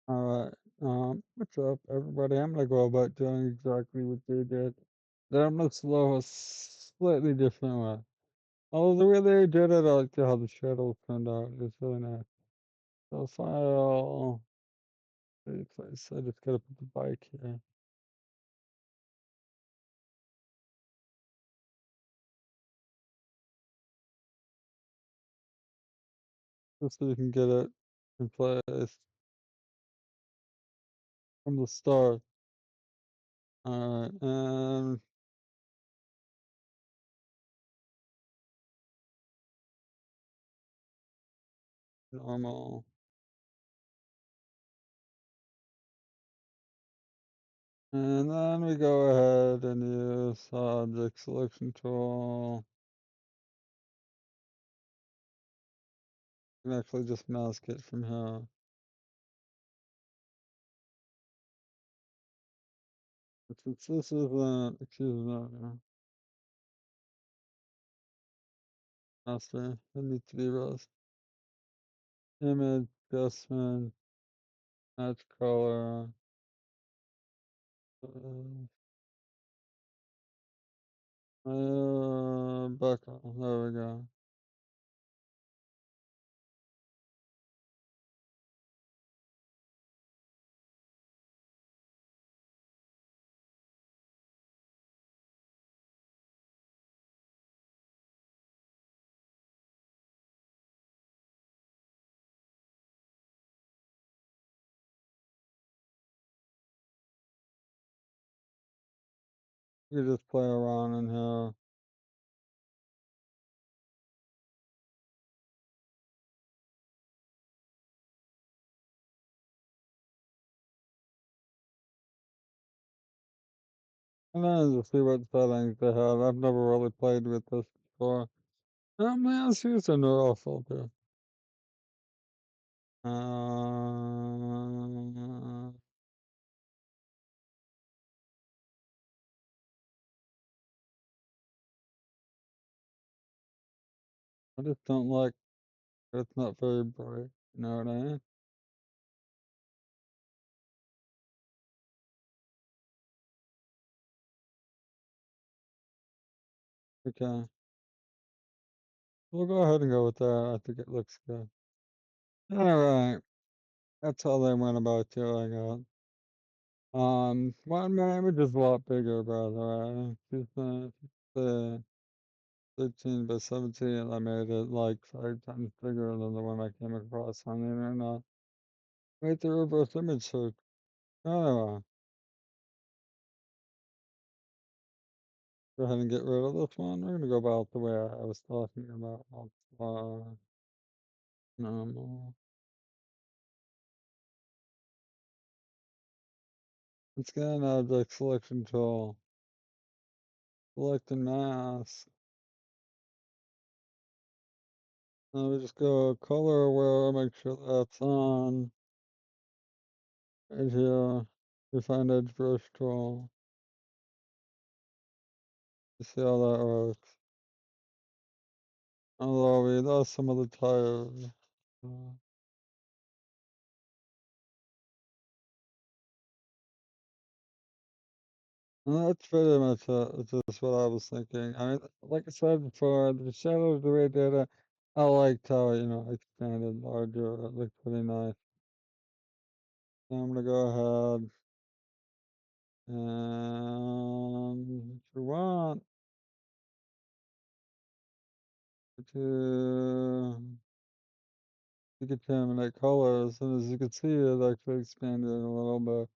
Alright, what's up, everybody? I'm gonna go about doing exactly what they did. Then I'm gonna slow a slightly different way. Although the way they did it, I like how the shadows turned out. It's really nice. So file, place. I just gotta put the bike here, just so you can get it in place from the start. Alright, and normal. And then we go ahead and use object selection tool. You can actually just mask it from here. Since this isn't, excuse me, master, it needs to be rest. Image, adjustment, match color, background, there we go. You can just play around in here. And then just see what settings they have. I've never really played with this before. Man, let's use a neural filter. Uh, I just don't like it's not very bright. You know what I mean? Okay. We'll go ahead and go with that. I think it looks good. Alright. That's how they went about doing it. Well, my image is a lot bigger, by the way. The 13 by 17, I made it like 5 times bigger than the one I came across on the internet. Wait, the reverse image search. Anyway, go ahead and get rid of this one. We're gonna go about the way I was talking about. Normal. Let's get an object selection tool. Select and mask. Now we just go color aware, make sure that's on. Right here, refine edge brush tool. You see how that works. Although we lost some of the tires. And that's pretty much it. It's just what I was thinking. I mean, like I said before, the shadows, the way it did it, I liked how, expanded larger. It looked pretty nice. So I'm gonna go ahead and if you want to decontaminate colors, and as you can see, it actually expanded a little bit.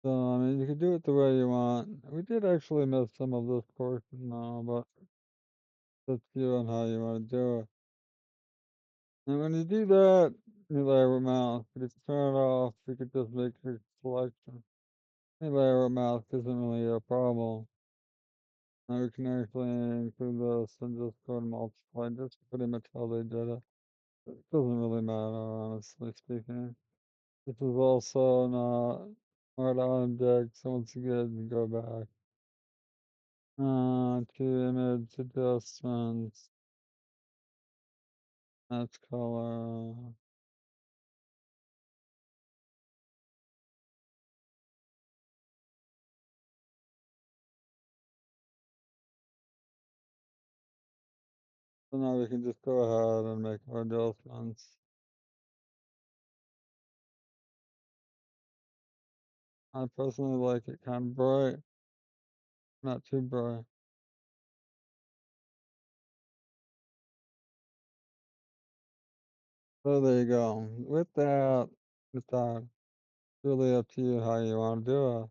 So, I mean, you can do it the way you want. We did actually miss some of this portion now, but that's you on how you want to do it. And when you do that, you layer a mouse. If you turn it off, you could just make your selection. Any layer a mouse isn't really a problem. Now we can actually include this and just go and multiply. Just pretty much how they did it. It doesn't really matter, honestly speaking. This is also not art object, so once again, you go back. To image adjustments, match color. So now we can just go ahead and make our adjustments. I personally like it kind of bright, not too bright. So there you go. With that, really up to you how you want to do it.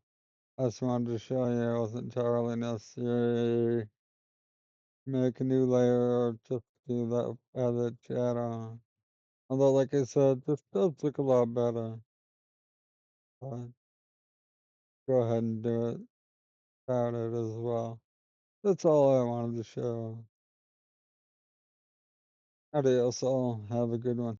I just wanted to show you it wasn't entirely necessary. Make a new layer or just do that edit shadow. Although, like I said, this does look a lot better. But go ahead and do it about it as well. That's all I wanted to show. Adios all. Have a good one.